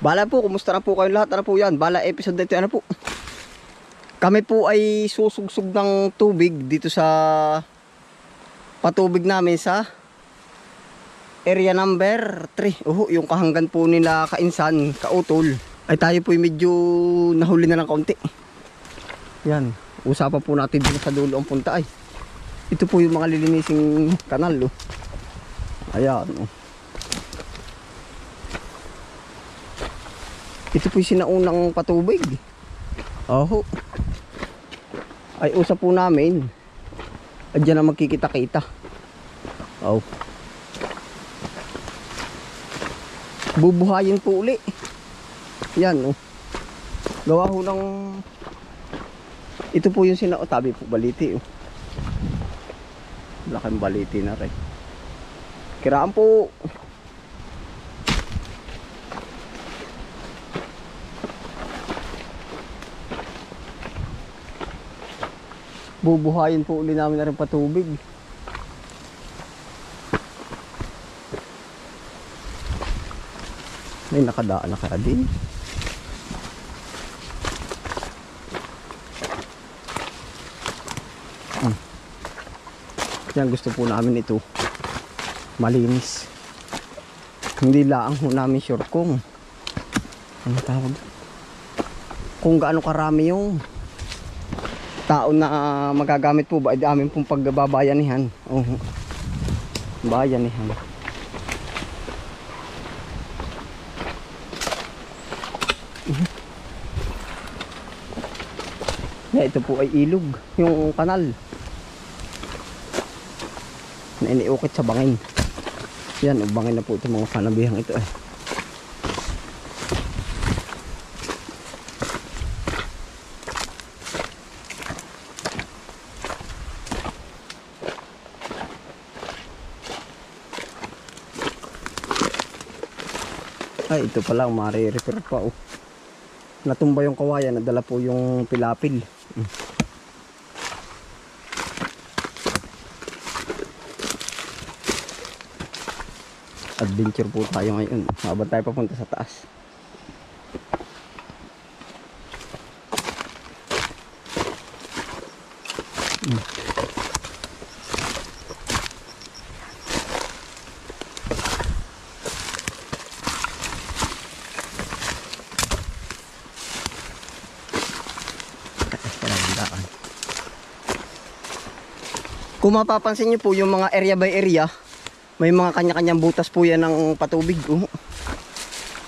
Bala po, kumusta na po kayong lahat? Ano po yan? Bala episode na ito, ano po? Kami po ay susugsug ng tubig dito sa patubig namin sa area number 3. Yung kahanggan po nila Kainsan, Kautol. Ay tayo po ay medyo nahuli na ng kaunti. Yan, usapan po natin dito sa dulo ang punta ay. Ito po yung mga lilinising kanal. Ayan. Ito po yung sinaunang patubig. Ay usap po namin. At dyan na magkikita-kita. Bubuhayin po uli. Yan. Gawa ho ng... Ito po yung tabi po baliti. Laking baliti na rin. Kiraan po. Bubuhayin po uli namin na rin patubig. May nakadaan na kaya din. Yan, gusto po namin ito malinis. Hindi lang ho namin sure kung ano tawag, kung gaano karami yung tao na magagamit po ba ay amin pong pagbabayanihan. Bayanihan. Ito po ay ilog, yung kanal na iniukit sa bangin. Yan, bangin na po itong mga panabihang ito ay. Ay, ito pala, mare-repair pa natumba yung kawayan, nadala po yung pilapil. Adventure po tayo ngayon. Habang tayo papunta sa taas. Kung mapapansin nyo po yung mga area by area, may mga kanya-kanyang butas po yan ng patubig.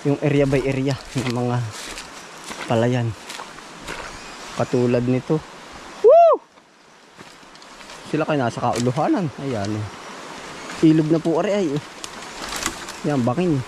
Yung area by area ng mga palayan. Patulad nito. Woo! Sila kayo nasa kauluhanan. Ayan. Ilog na po ay. Yan, bangin.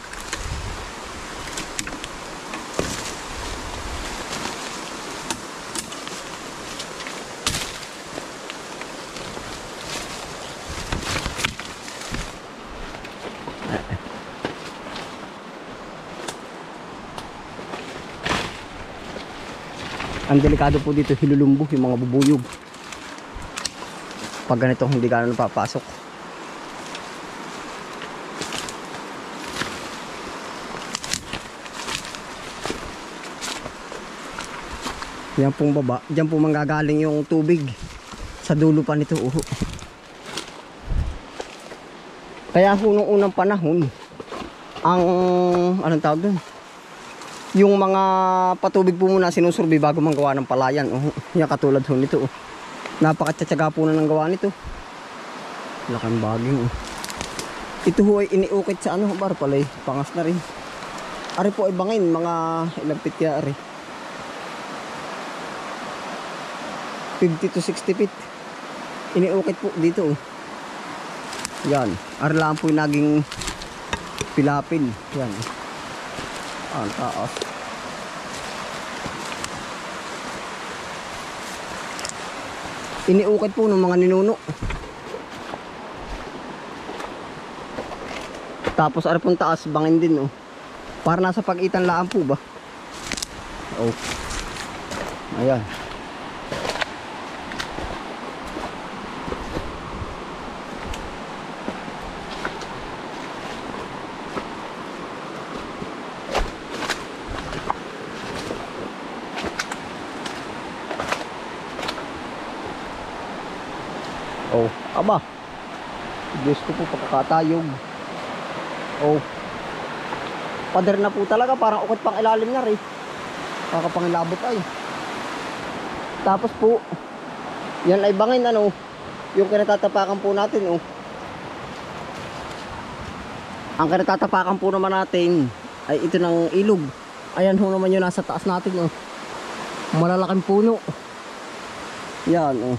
Ang delikado po dito, hilulumbo, yung mga bubuyog. Pag ganito, hindi gano'n napapasok. Yan pong baba, dyan po manggagaling yung tubig sa dulo pa nito. Kaya nung unang panahon, ang anong tawag doon? Yung mga patubig po muna sinusurvey bago manggawa ng palayan. Yan katulad ho nito. Napakatsaga po na ng gawa nito. Laking baging. Ito ho ay iniukit sa bar palay. Pangas na rin. Ari po ay bangin. Mga ilang feet kaya ari. 50 to 60 feet. Iniukit po dito. Yan. Ari lang po yung naging pilapil. Yan. Ang taas. Iniukit po ng mga ninuno. Tapos ari pong taas, bangin din. Para nasa pagitan laan po ba? Ayan. Aba. Diyos ko po pagkakatayog. Oh. Pader na po talaga. Parang ukot pang ilalim na rin. Kakapangilabot ay. Tapos po. Yan ay bangin ano. Yung kinatatapakan po natin oh. Ang kinatatapakan po naman natin ay ito ng ilog. Ayan ho naman yung nasa taas natin oh. Malalaking puno. Yan oh.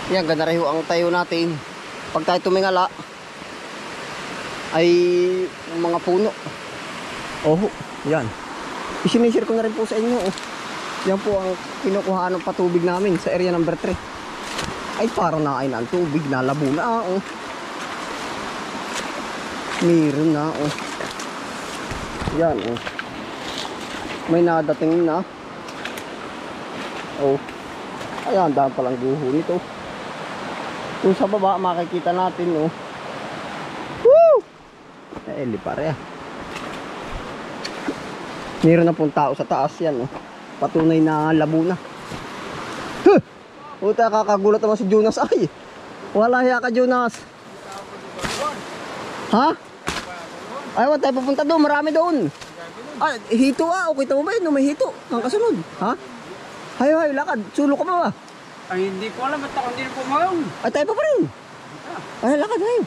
Yan ganda rin ho ang tayo natin. Pag tayo tumingala ay mga puno. Oh, yan. Isinisir ko na rin po sa inyo oh. Yan po ang kinukuhaan ng patubig namin sa area number 3. Ay parang nakain na ang tubig, nalabo na oh. Meron na oh. Yan oh. May nadating na. Oh. Ayan, dahil palang guho nito. Kung sa baba makikita natin oh. Woo! Eh, lipare ah. Meron na pong tao sa taas yan oh. Patunay na labo na. Huh! Puta, kakagulat naman si Jonas ay. Wala hiya ka Jonas. Ha? Ay, wala tayo pupunta doon, marami doon. Ah, hito ah, okay tamo ba yun? May hito, ang kasunod. Ha? Hayo, lakad, sulo ka ba ba? Ay, hindi ko alam, ba't ako hindi na pumayong? Ay, tayo pa pa rin. Ay, lakad, hayo.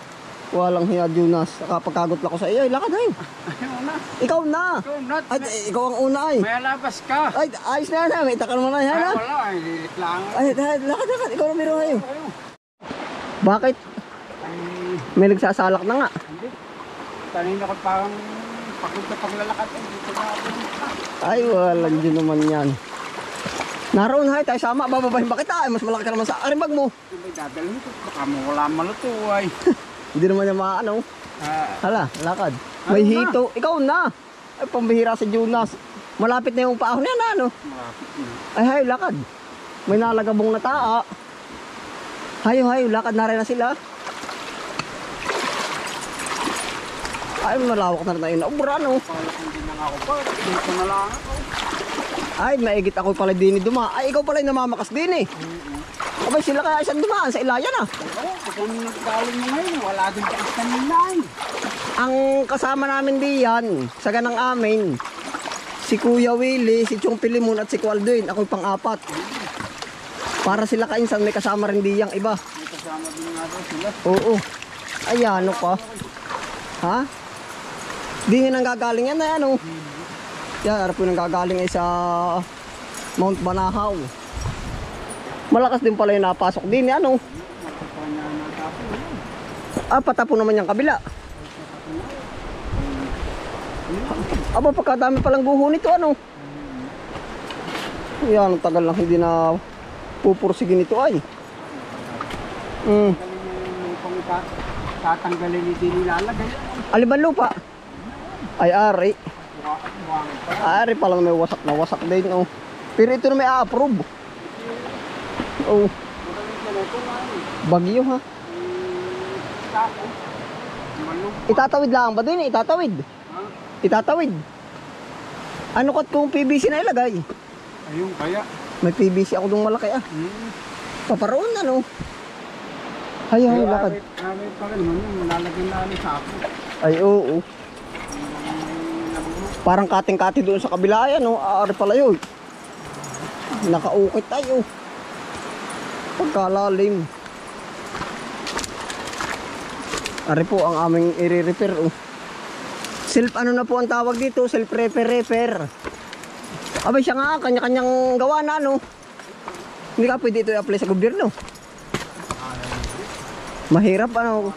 Walang hiya, Jonas. Kapagkagot lang ko sa iyo, ay, lakad, hayo. Ayaw na. Ikaw na. Ikaw na. Ay, ikaw ang una ay. May alabas ka. Ay, ayos na yan, may itaka naman na yan, Ay, ha? wala, ay, lilit lang. Ay, lakad, ikaw na meron hayo. Ayaw. Bakit? Ay, May nagsasalak na nga. hindi. Kanina ko parang paglalakad. Dito na ako. Ay, walang dyan naman yan. Naroon hay, tayo sama, bababahin ba kita? Ay, mas malaki ka naman sa arimbag mo. May dadalhin ko. Baka mo wala maluto ay. Hindi naman niya maano. Hala, lakad. May Ano na? hito. Ikaw na. Ay, pambihira si Jonas. Malapit na yung paahon yan, ano? Malapit na. Ay, hay, lakad. May nalagabong na taa. Hayo, lakad na rin na sila. Ay, malawak na rin tayo na ubra, no? Pala kung hindi na nga ako pa. Dito na lang ako. Ay, maigit ako pala din duma. Ay, ikaw pala yung namamakas din eh. Abay, sila kaya isang dumaan sa ilayan ah. Oo, kung nagkaling mo ngayon, wala din pa kanina eh. Ang kasama namin diyan, sa ganang amin, si Kuya Willie, si Chong Pilimon at si Kualdoin, ako'y pang-apat. Para sila kainsan, may kasama rin diyang iba. May kasama din nga daw sila. Oo. Ay, ano ka? Ha? Di nga nang gagaling yan na ano. Yan, harap po nang gagaling ay sa Mount Banahaw. Malakas din pala yung napasok din, ano? Ah, patapo naman yung kabila. Aba, pagkadami palang guho nito, ano? Yan, ang tagal lang hindi na pupursigin ito ay. Kung tatanggalin hindi nilalagay. Aliban lupa. Ay, ari. Ari palang may wasak na wasak din, oh. Pero ito na may a-approve. Oh. Bagyo ha. Itatawid lang ba din? Itatawid. Itatawid. Ano kat kung PVC na ilagay? Ayun kaya. May PVC ako dong malaki ah. Paparoon ano. Hay, lakad. Aray pa rin naman yung malalagay na sa ako. Ay oo. Parang kating-kati doon sa kabila yan oh. Ari pala yun. Nakaukit tayo. Pagkalalim. Ari po ang aming i-repair oh. Self ano na po ang tawag dito, self repair. Abay siya nga, kanya-kanyang gawa na ano. Hindi ka pwede ito i-apply sa gobyerno. Mahirap ano.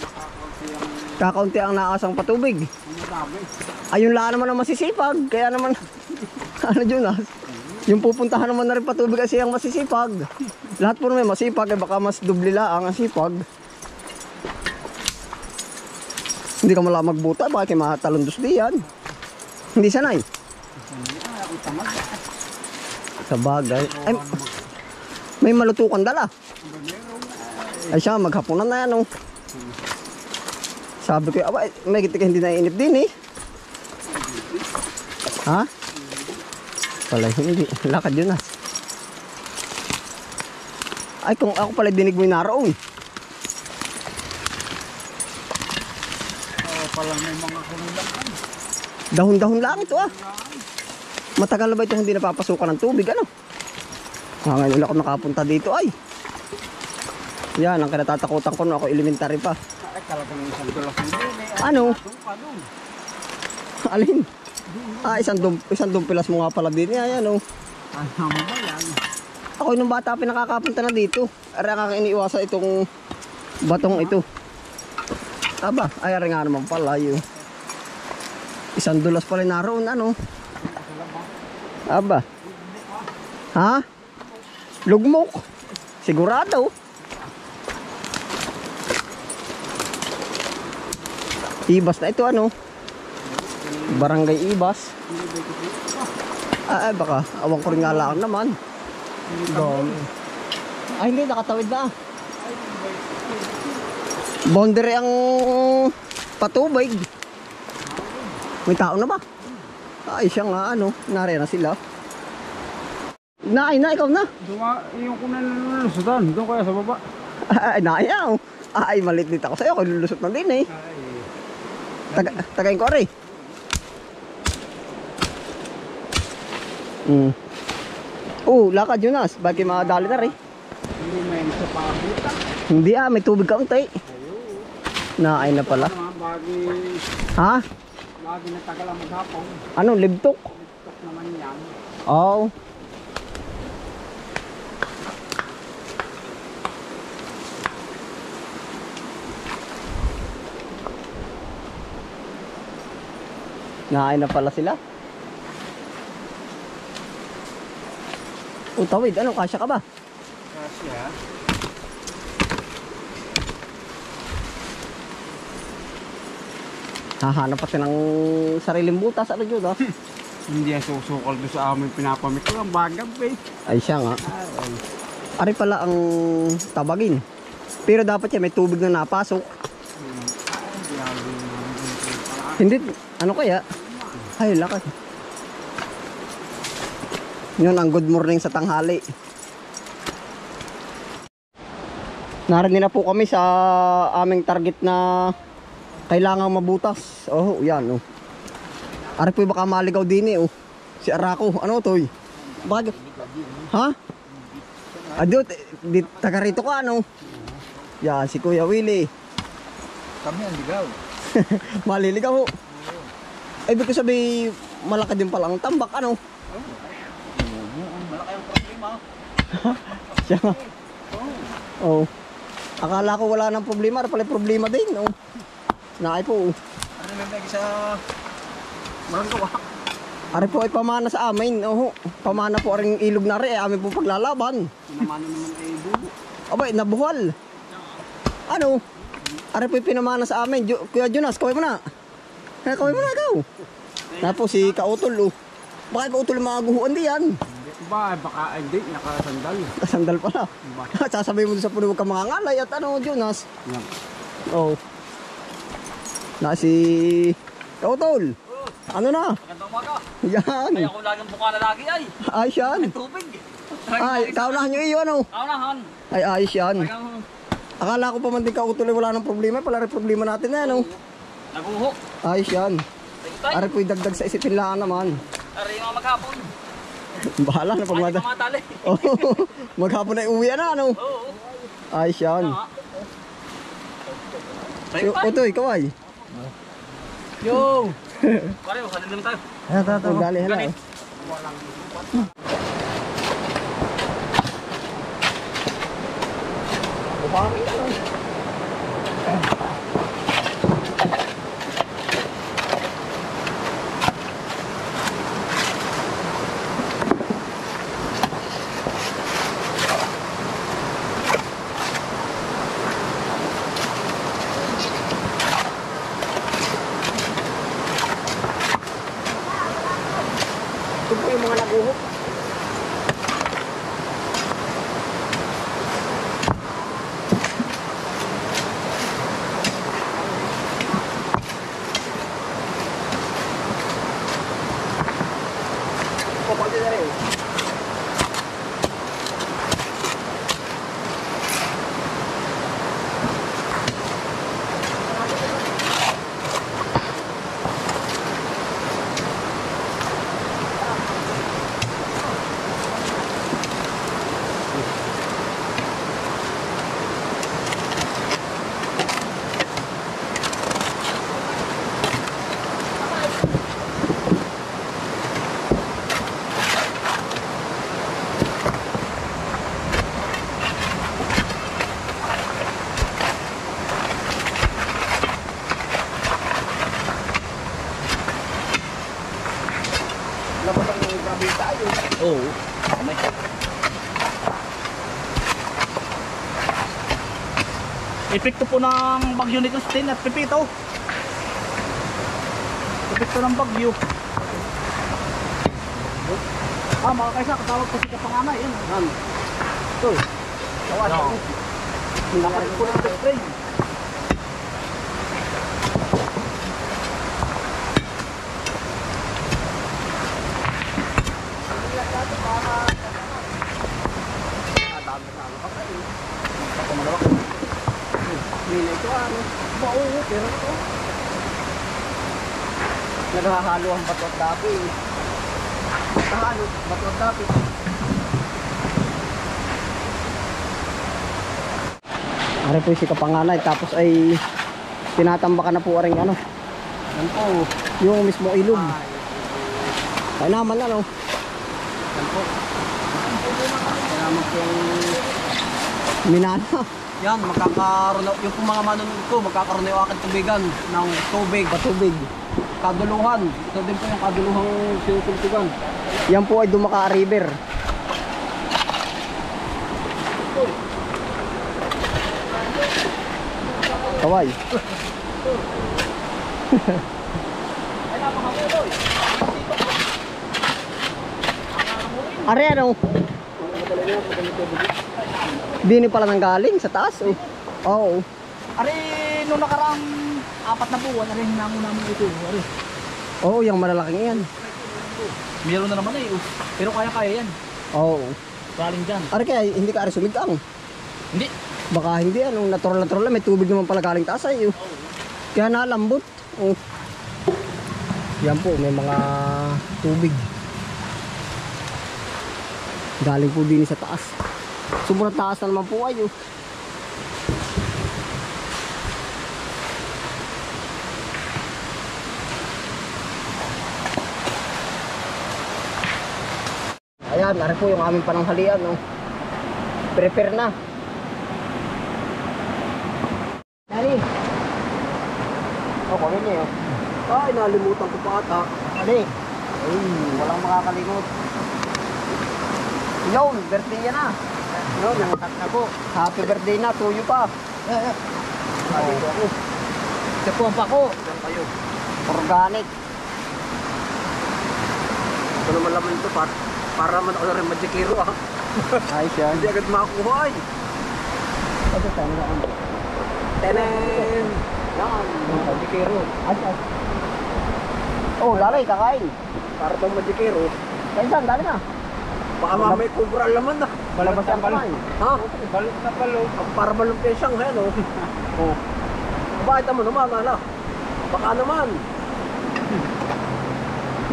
Kakaunti ang naasang patubig. Ayun lang naman ang masisipag. Kaya naman, ano Jonas, yung pupuntahan naman na rin patubig kasi ang masisipag. Lahat po naman masipag, eh baka mas dubli lang ang sipag. Hindi ka mala magbuta, bakit yung matalundos diyan? Hindi sanay. Sa bagay. Ay, may malutukan dala. Ay siya, maghapunan na yan oh. Sabi ko, aba, may gitika hindi naiinip din eh. Ha? Pala hindi. Lakad yun ah. Ay, kung ako pala dinig mo yung naroon. Pala may mga kunulang. Dahon-dahon lang ito ah. Matagal na ba ito hindi napapasukan ng tubig, ano? Ngayon ulit ako nakapunta dito ay. Yan, ang kinatatakutan ko nung ako elementary pa. Ay, talagang isang dulas ng din eh. Ano? Anong? Alin? Ah, isang dumpilas mo nga pala din. Ayan oh. Ano ba yan? Ako nung bata pinakakapunta na dito. Ari ang iniiwasan itong batong ito. Aba, ay ari nga naman pala yun. Isang dulas pala naroon, ano? Aba. Ha? Lugmok. Sigurado. Ibas na ito, ano? Barangay Ibas. Ay, baka. Awang ko rin nga lang naman. Ay, hindi. Nakatawid na. Boundary ang patubig. May tao na ba? Ay, siya nga, ano. Nari na sila. Naay na, ikaw na. Yung ko na nalulusutan. Doon kaya sa baba. Ay, naay na. Oh. Ay, malit-lit ako sa'yo. Ako lulusot na din eh. Tagayin ko rin. Lakad Jonas. Bakit makadali na rin? Hindi may sa pabuta. Hindi may tubig kaunti. Naay na pala. Bagi Ha? natagal ang maghapon. Ano, libtok? Tok naman yan. Oo. Naay na pala sila. Tawid. Ano, kasya ka ba? Kasi ha? Hahanap pa ng sariling butas. Ano yun, ah? Hindi yan susukol doon sa amin pinapamit ko. Ang bagab eh. Ay, siya nga. Ari pala ang tabagin. Pero dapat yan may tubig na napasok. Hindi, ano kaya? Ay, lakad. Yun ang good morning sa tanghali. Narinig na po kami sa aming target na kailangang mabutas. Oh, yan oh. Ari po baka maligaw din eh oh. Si Arako, ano to? Bakit? Ha? Adot, taga rito ka ano? Yan, si Kuya Willie. Kami ang ligaw. Maliligaw ho. Ay, ibig ko sabi, malaki din pala ang tambak, ano? Malaki ang problema. Siya nga. Oo. Akala ko wala nang problema, pala problema din, no? Naay po. Ano lang lagi sa Maranggawa? Ari po ay pamana sa amin, oh. Pamana po ring ilog na rin, amin po paglalaban. Pinamano naman ay bubo. Abay, nabuhal. Ano? Ari po ay pinamana sa amin. Kuya Jonas, kaway mo na. Kaway mo na ikaw. Na po si Kautol, oh. Baka Kautol magaguhuan diyan. Ba, baka hindi, nakasandal. Sandal pala. Sasabihin mo doon sa puno huwag kang mangangalay at ano, Jonas? Yan. Oh. Na si Kautol. Ano na? Magandang umaga. Yan. Ay, ako laging buka na lagi ay. Ayos yan. Ay, tubig. Ay, kaunahan nyo iyo, ano? Kaunahan. Ay, ayos yan. Hanggang Akala ko pa man din Kautol wala nang problema. Pala rin problema natin na, ano? naguho. Ayos yan. Tay, Ari po'y dagdag sa isipin lang naman. Ari mga maghapon. Bahala na pag Ay, mada. matali. Oh, maghapon ay uwi na, ano? Oo. Ayos yan. Si Utoy, kaway. Yo. Pare, salin naman tayo. Oh, gali, hala. Ganit. Ito po yung mga naguhok. Kapag din na rin. Sabi tayo. Oo. May. Epekto po ng bagyo nito Stin at Pepito. Epekto ng bagyo. Mga kaisa, katawag po si Kapanganay. Yan. Ito. Tawad ako. Nakalit po ng spray. Pero ito, naghahalo ang bato at dapi. Nahalo, bato at dapi. Ari po si Kapanganay, tapos ay tinatambakan na po aring ano. Yan po, yung mismo ilog. Ay naman ano. Yan po. Kaya naman po yung minana. Yan, magkakaroon yung pong mga manunod ko, magkakaroon na yung aking tubigan ng tubig. Patubig. Kaduluhan. Ito din po yung kaduluhang sinutultugan. Yan po ay Dumaka River. Kaway. Are ano? Dini pala nang galing sa taas. Oh. Oo. Ari, nung nakaraang 4 na buwan, ari, hinango namin ito. Ari, Oo, yung malalaking yan. meron na naman eh. Pero kaya-kaya yan. Oo. Galing dyan. Are kaya hindi ka ari sumigang. Hindi. Baka hindi ano, natural lang. May tubig naman pala galing taas ay. Oh. Kaya nalambot. Oh. Yan po, may mga tubig. Galing po din sa taas. Sobrang taas na naman po ay. Oh. Ayan, ari po yung aming pananghalian. Oh. Prepare na. Dali. Oh, kami niya. Ay, nalimutan ko pa ata. Dali. Ay, walang makakalimot. Yun, birthday yan na. Yun, nangatak na po. Happy birthday na, tuyo pa. Sabi ko ako. Ito po ang pako. Diyan kayo. Organic. Ito naman laman ito para naman ako na rin magikiro ah. Ayos yan. Hindi agad makakuha ay. Ito tayo na ang Tenen! Yan, magikiro. ay. Oh, lalay, kakain. Para bang magikiro. Kaisan, dali na. Baka mamay kubra laman na. Balabas ang kamay. Ha? Balot na balot. Para malumpia siyang hen oh. Oh. Bakit naman naman ala? Baka naman.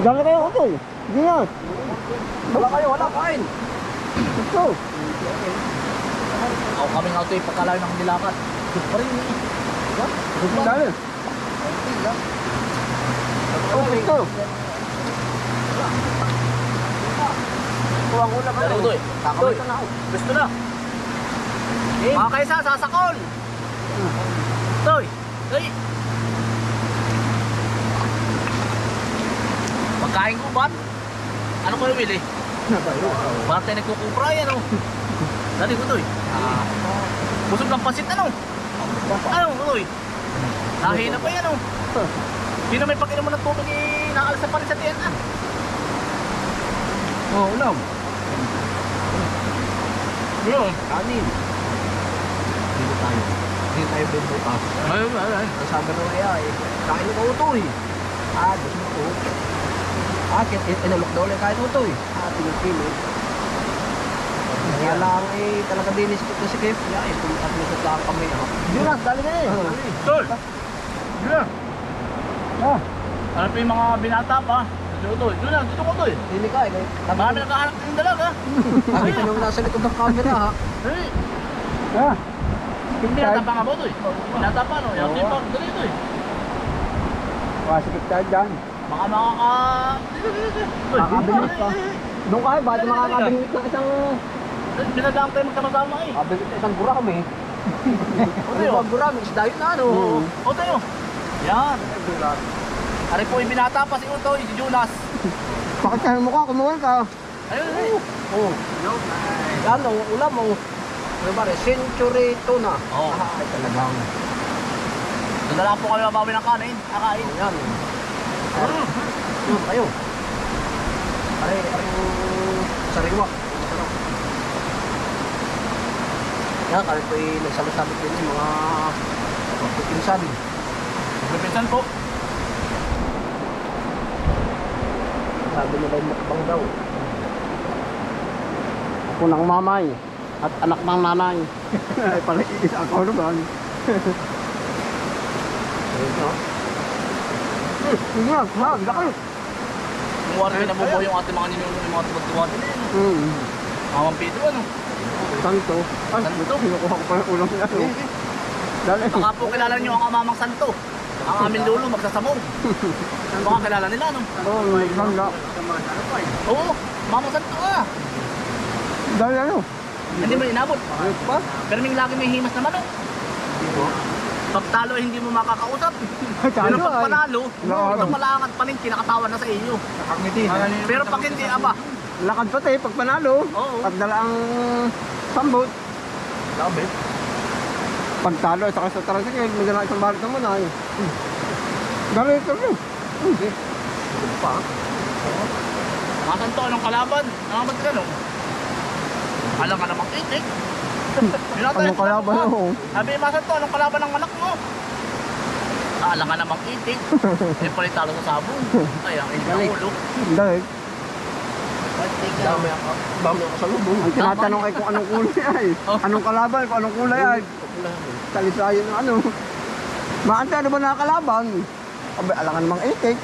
Dami kayo, utol. Hindi yan. Wala kayo, wala kain. Ito. Ako kaming auto ipakalayo ng nilakat. Pa rin eh. Ito dali. Oh, ito. Kuwang ulam Dali, Utoy. Kakamay na ako. Gusto na. Mga kaisa, sasakol. Toy. Toy. Pagkain ko ba? Ano ko yung bili? Bakit tayo nagkukupra yan oh. Dali ko Toy. Busog ng pasit ano? Ano Toy? Nahina pa yan oh. Sino may pakinom ng tubig inaalsa pa rin sa tiyan ah. Oh, ulam. Yun. Kanin. Dito tayo. Hindi tayo bubukas. Ay. Sabi na kaya eh. Kain ko ito eh. Gusto ko. Inalok daw ulit kain ito eh. Pinipili. Kaya lang eh, talaga dinis ko si Kip. Yeah, pumuntat mo sa lang kami. Jonas, dali na eh. Tol! Yeah. Ah, Ano pa yung mga binata pa? Dito Tol. Doon na, dito ko Tol. Hindi ka eh. Marami nagkahanap ng dalaga. Nakita nyo nasa likod ng camera ha. Hey! ah. Binata pa nga ba Tol? Binata pa no? Yung tipo, dali Tol. Masikip tayo dyan. Baka makaka... Makakabilis pa. Doon kayo, bakit makakabilis ng isang... Binadaan tayo magkama-sama eh. Ito isang gura kami. Isang gura, may isda yun na ano. O tayo. Yan. Ari po yung binata pa si Utoy, si Jonas. Bakit tayo mukha? Kumuha ka. Ayun, ayun. Oh. Yan, ang ulam mo. Ano ba rin? Century tuna. Oo. Ay, talagang. Dadala po kami mabawi ng kanin. Akain. Yan. Kayo. Ay, sariwa. Masarap. Yan, kahit po nagsabit-sabit din yung mga pagpipinsan. Pagpipinsan po. Sabi nila yung mukbang daw. Ako ng mamay at anak ng nanay. Ay pala, isa ako naman. Ayun, no? Hindi nga, hindi ka. Yung wari pinabubuhay yung ating mga ninuno, yung mga tuwad-tuwad. Mamang Pedro, ano? Santo. Ay, Santo? kinukuha ko pa yung ulam niya. Dali. Baka po kilala niyo ang amamang santo. Ang aming lolo magsasabong. Baka kilala nila, no? Oo, may mangga. Oo, mamang santo ah. Dali ano? Hindi mo inabot. Ayos pa? Pero may lagi may himas naman, oh. Pag talo ay hindi mo makakausap. Talo, Pero pag ay. panalo, Lakad. ito malangat pa rin, kinakatawan na sa inyo. Nakangiti. Pero pag hindi, aba, Lakad pati, pag panalo. Oo. Pagdala ang sambot. Labi. Pag talo, saka sa tricycle, may dala isang balit naman ay. Dali ito rin. Ito pa. mga santo, anong kalaban? Ba't ganun? Alam ka namang itik. Anong kalaban mo? Sabi, mga santo, anong kalaban ng anak mo? Alam ka namang itik. Eh, palit talo sa sabon. Ay, ang init ng ulo. Dali. Dami ako. Dami ako sa lubong. Ang tinatanong ay kung anong kulay ay. Anong kalaban, kung anong kulay ay. Talisayo ng ano. Maante, ano ba nakakalaban? Abay, alangan namang itik.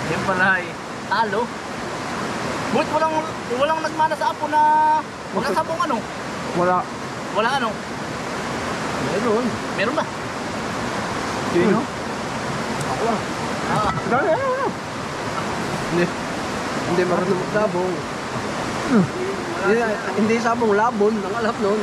Yan pala ay talo. Bu't walang nagmana sa apo na wala sabong ano? Wala. Wala ano? Meron. Meron ba? Sino? Ako lang. Ah, Dali, ano? Hindi marunong maglabong. Hindi sabong labon. Ang alap noon.